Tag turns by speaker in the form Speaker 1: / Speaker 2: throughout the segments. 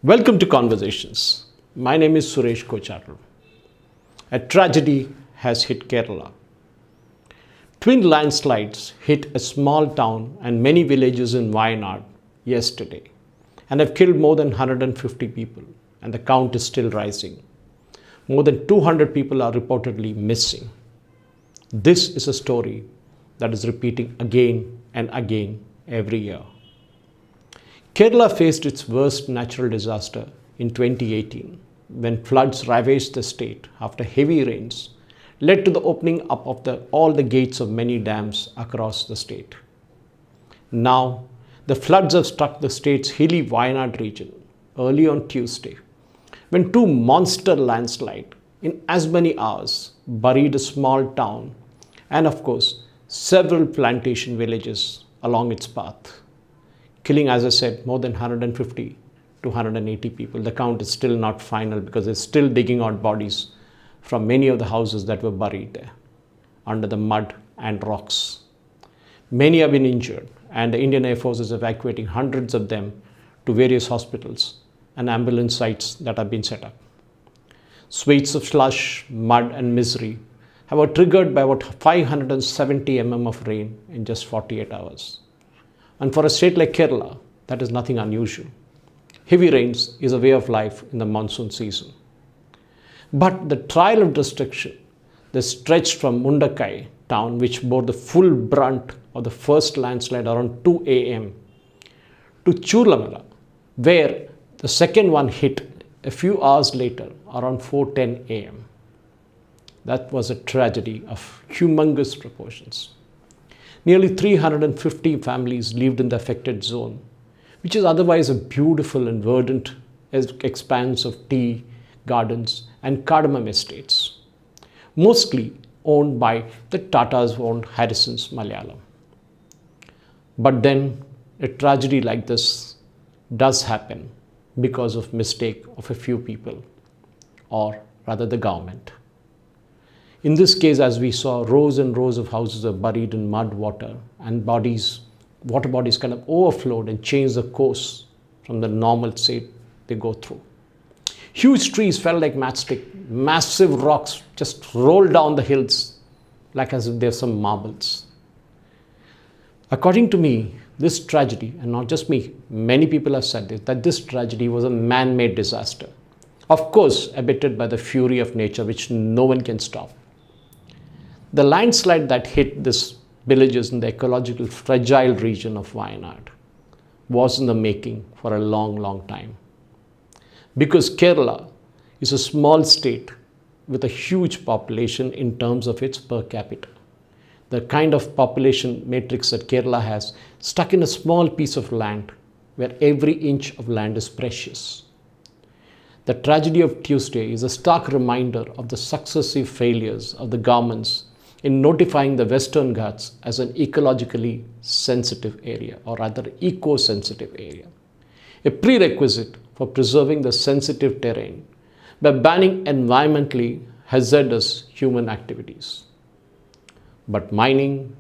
Speaker 1: Welcome to Conversations. My name is Suresh Kocharu. A tragedy has hit Kerala. Twin landslides hit a small town and many villages in Wayanad yesterday and have killed more than 150 people, and the count is still rising. More than 200 people are reportedly missing. This is a story that is repeating again and again every year. Kerala faced its worst natural disaster in 2018 when floods ravaged the state after heavy rains led to the opening up of all the gates of many dams across the state. Now, the floods have struck the state's hilly Wayanad region early on Tuesday when two monster landslides in as many hours buried a small town and, of course, several plantation villages along its path, killing, as I said, more than 150 to 180 people. The count is still not final because they're still digging out bodies from many of the houses that were buried there under the mud and rocks. Many have been injured, and the Indian Air Force is evacuating hundreds of them to various hospitals and ambulance sites that have been set up. Swathes of slush, mud, and misery have been triggered by about 570 mm of rain in just 48 hours. And for a state like Kerala, that is nothing unusual. Heavy rains is a way of life in the monsoon season. But the trail of destruction that stretched from Mundakai town, which bore the full brunt of the first landslide around 2 a.m., to Churlamala, where the second one hit a few hours later around 4:10 a.m. That was a tragedy of humongous proportions. Nearly 350 families lived in the affected zone, which is otherwise a beautiful and verdant expanse of tea gardens and cardamom estates, mostly owned by the Tatas-owned Harrison's Malayalam. But then a tragedy like this does happen because of mistake of a few people, or rather the government. In this case, as we saw, rows and rows of houses are buried in mud water, and water bodies kind of overflowed and changed the course from the normal state they go through. Huge trees fell like matchstick. Massive rocks just rolled down the hills like as if they're some marbles. According to me, this tragedy, and not just me, many people have said this, that this tragedy was a man-made disaster. Of course, abetted by the fury of nature, which no one can stop. The landslide that hit these villages in the ecological fragile region of Wayanad was in the making for a long, long time. Because Kerala is a small state with a huge population in terms of its per capita. The kind of population matrix that Kerala has stuck in a small piece of land where every inch of land is precious. The tragedy of Tuesday is a stark reminder of the successive failures of the governments in notifying the Western Ghats as an ecologically sensitive area, or rather eco-sensitive area, a prerequisite for preserving the sensitive terrain by banning environmentally hazardous human activities. But mining,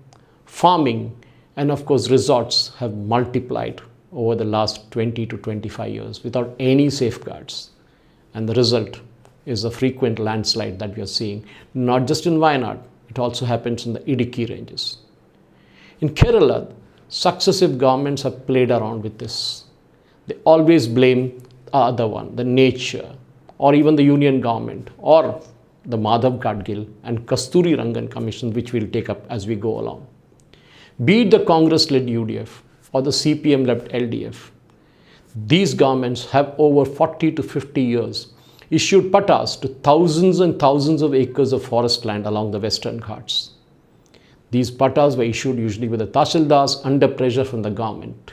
Speaker 1: farming, and of course resorts have multiplied over the last 20 to 25 years without any safeguards. And the result is the frequent landslide that we are seeing, not just in Wayanad, it also happens in the Idukki ranges. In Kerala, successive governments have played around with this. They always blame the other one, the nature, or even the union government, or the Madhav Gadgil and Kasturi Rangan Commission, which we'll take up as we go along. Be it the Congress-led UDF or the CPM-led LDF, these governments have over 40 to 50 years issued pattas to thousands and thousands of acres of forest land along the Western Ghats. These pattas were issued usually with the Tahsildars under pressure from the government.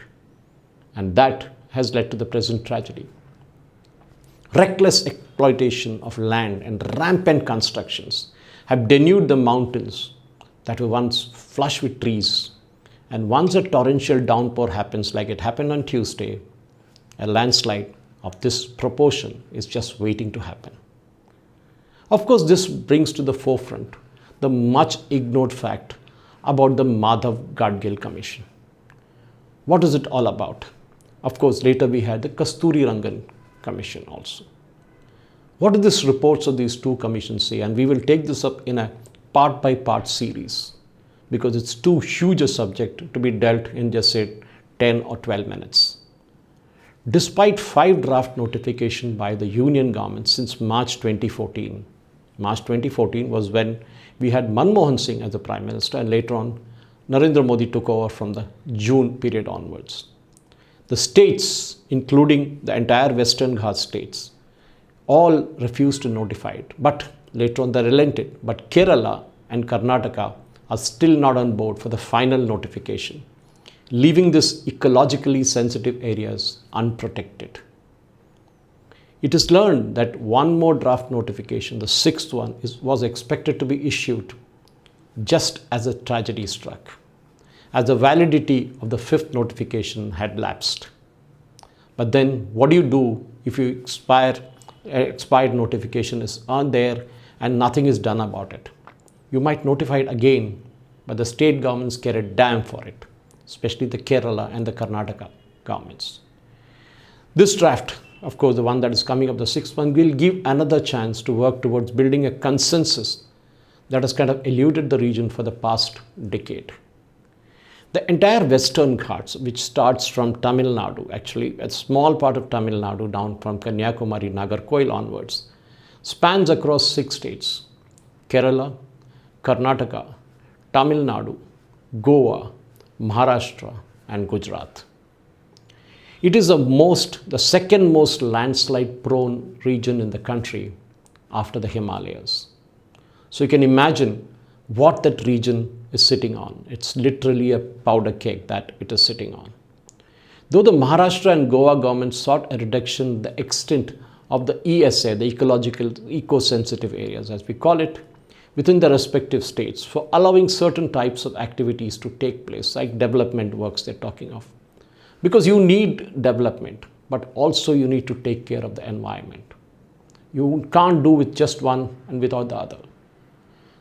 Speaker 1: And that has led to the present tragedy. Reckless exploitation of land and rampant constructions have denuded the mountains that were once flush with trees. And once a torrential downpour happens, like it happened on Tuesday, a landslide of this proportion is just waiting to happen. Of course, this brings to the forefront the much ignored fact about the Madhav Gadgil Commission. What is it all about? Of course, later we had the Kasturi Rangan Commission also. What do these reports of these two commissions say? And we will take this up in a part by part series because it's too huge a subject to be dealt in just say 10 or 12 minutes. Despite 5 draft notifications by the union government since March 2014, March 2014 was when we had Manmohan Singh as the Prime Minister, and later on Narendra Modi took over from the June period onwards. The states, including the entire Western Ghats states, all refused to notify it, but later on they relented. But Kerala and Karnataka are still not on board for the final notification, leaving these ecologically sensitive areas unprotected. It is learned that one more draft notification, the 6th one, was expected to be issued just as a tragedy struck, as the validity of the 5th notification had lapsed. But then what do you do if you expired notification is on there and nothing is done about it? You might notify it again, but the state governments care a damn for it, especially the Kerala and the Karnataka governments. This draft, of course, the one that is coming up, the 6th one, will give another chance to work towards building a consensus that has kind of eluded the region for the past decade. The entire Western Ghats, which starts from Tamil Nadu, actually a small part of Tamil Nadu down from Kanyakumari, Nagarkoil onwards, spans across 6 states: Kerala, Karnataka, Tamil Nadu, Goa, Maharashtra and Gujarat. It is the second most landslide prone region in the country after the Himalayas. So you can imagine what that region is sitting on. It's literally a powder keg that it is sitting on. Though the Maharashtra and Goa governments sought a reduction in the extent of the ESA, the ecological eco-sensitive areas as we call it, within the respective states for allowing certain types of activities to take place, like development works they're talking of. Because you need development, but also you need to take care of the environment. You can't do with just one and without the other.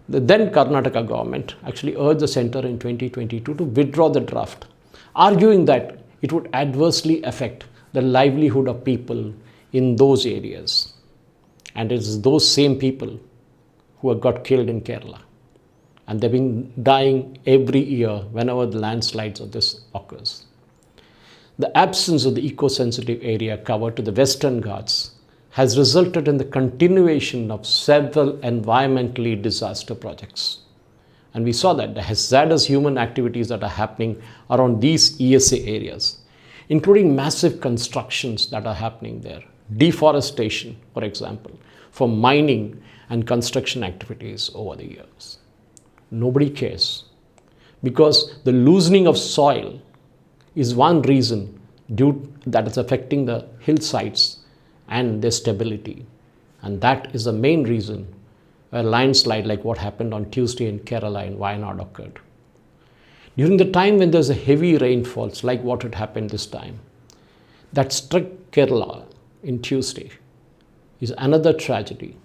Speaker 1: The then Karnataka government actually urged the centre in 2022 to withdraw the draft, arguing that it would adversely affect the livelihood of people in those areas. And it is those same people who have got killed in Kerala. And they've been dying every year whenever the landslides of this occurs. The absence of the eco-sensitive area cover to the Western Ghats has resulted in the continuation of several environmentally disaster projects. And we saw that the hazardous human activities that are happening around these ESA areas, including massive constructions that are happening there, deforestation, for example, for mining and construction activities over the years. Nobody cares because the loosening of soil is one reason that is affecting the hillsides and their stability. And that is the main reason a landslide like what happened on Tuesday in Kerala and Wayanad occurred. During the time when there's a heavy rainfalls like what had happened this time, that struck Kerala in Tuesday is another tragedy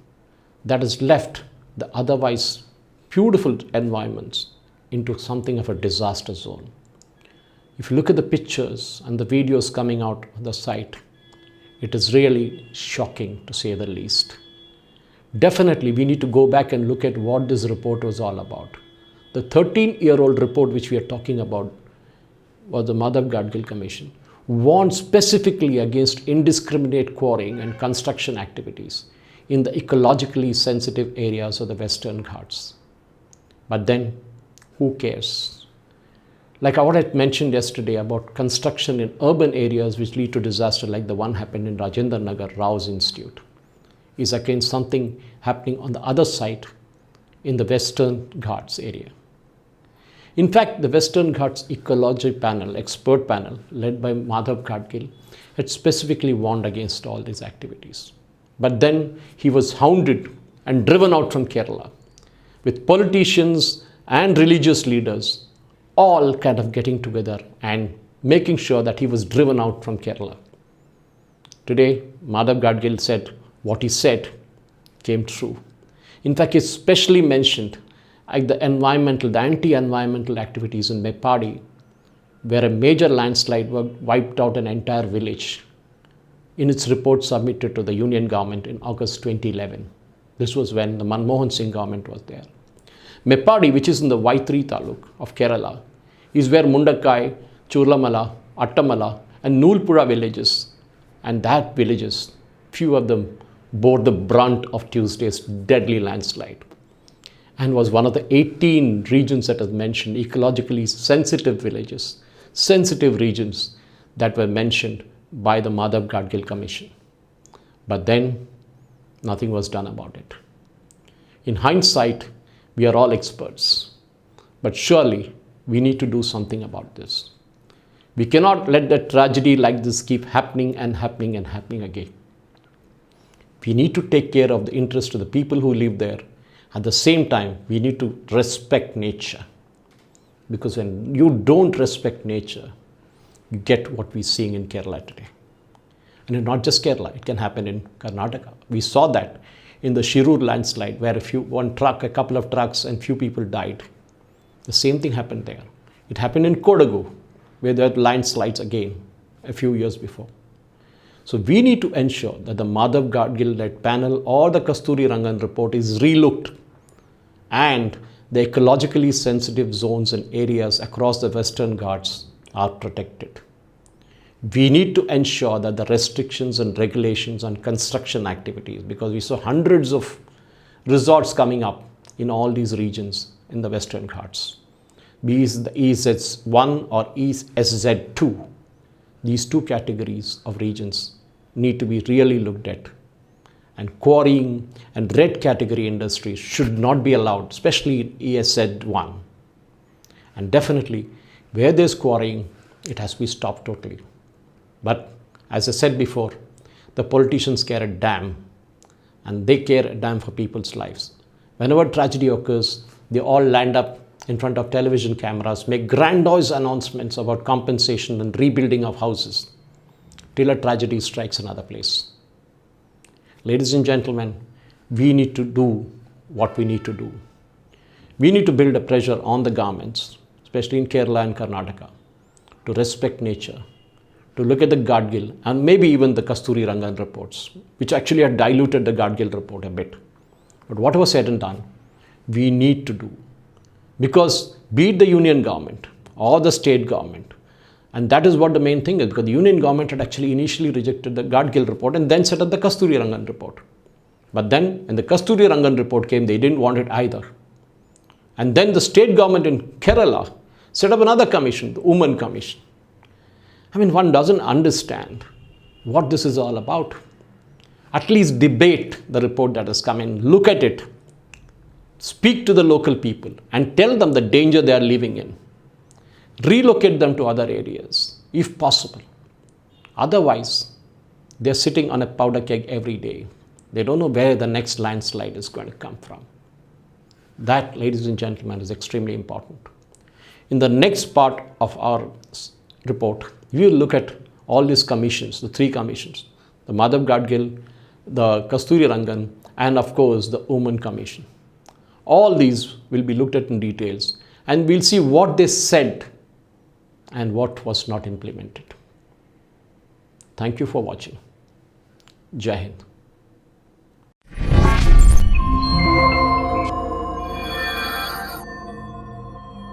Speaker 1: that has left the otherwise beautiful environments into something of a disaster zone. If you look at the pictures and the videos coming out of the site, it is really shocking to say the least. Definitely, we need to go back and look at what this report was all about. The 13-year-old report which we are talking about was the Madhav Gadgil Commission, warned specifically against indiscriminate quarrying and construction activities in the ecologically sensitive areas of the Western Ghats. But then, who cares? Like what I mentioned yesterday about construction in urban areas which lead to disaster like the one happened in Rajendra Nagar, Rao's Institute, is again something happening on the other side in the Western Ghats area. In fact, the Western Ghats Ecology Panel, expert panel led by Madhav Gadgil, had specifically warned against all these activities. But then he was hounded and driven out from Kerala, with politicians and religious leaders all kind of getting together and making sure that he was driven out from Kerala. Today, Madhav Gadgil said what he said came true. In fact, he especially mentioned the anti-environmental activities in Mepadi, where a major landslide wiped out an entire village. in its report submitted to the Union government in August 2011. This was when the Manmohan Singh government was there. Meppadi, which is in the Vaitri Taluk of Kerala, is where Mundakai, Churlamala, Attamala and Nulpura villages, and that villages, few of them bore the brunt of Tuesday's deadly landslide, and was one of the 18 regions that was mentioned, ecologically sensitive villages, sensitive regions that were mentioned by the Madhav Gadgil Commission. But then nothing was done about it. In hindsight, we are all experts, but surely we need to do something about this. We cannot let a tragedy like this keep happening and happening and happening again. We need to take care of the interest of the people who live there. At the same time, we need to respect nature. Because when you don't respect nature, you get what we're seeing in Kerala today. And not just Kerala, it can happen in Karnataka. We saw that in the Shirur landslide, where a couple of trucks and few people died. The same thing happened there. It happened in Kodagu, where there were landslides again a few years before. So we need to ensure that the Madhav Gadgil-led panel or the Kasturi Rangan report is relooked, and the ecologically sensitive zones and areas across the Western Ghats are protected. We need to ensure that the restrictions and regulations on construction activities, because we saw hundreds of resorts coming up in all these regions in the Western Ghats, be it the EZ1 or ESZ2, these two categories of regions need to be really looked at. And quarrying and red category industries should not be allowed, especially in ESZ1. And definitely, where there's quarrying, it has to be stopped totally. But as I said before, the politicians care a damn, and they care a damn for people's lives. Whenever tragedy occurs, they all land up in front of television cameras, make grandiose announcements about compensation and rebuilding of houses, till a tragedy strikes another place. Ladies and gentlemen, we need to do what we need to do. We need to build a pressure on the governments, especially in Kerala and Karnataka, to respect nature, to look at the Gadgil and maybe even the Kasturi Rangan reports, which actually had diluted the Gadgil report a bit. But whatever said and done, we need to do. Because be it the union government or the state government, and that is what the main thing is, because the union government had actually initially rejected the Gadgil report and then set up the Kasturi Rangan report. But then when the Kasturi Rangan report came, they didn't want it either. And then the state government in Kerala set up another commission, the Women Commission. I mean, one doesn't understand what this is all about. At least debate the report that has come in, look at it, speak to the local people and tell them the danger they are living in. Relocate them to other areas, if possible. Otherwise, they're sitting on a powder keg every day. They don't know where the next landslide is going to come from. That, ladies and gentlemen, is extremely important. In the next part of our report, we will look at all these commissions, the three commissions, the Madhav Gadgil, the Kasturi Rangan, and of course the Women Commission. All these will be looked at in details, and we'll see what they said and what was not implemented. Thank you for watching. Jai Hind.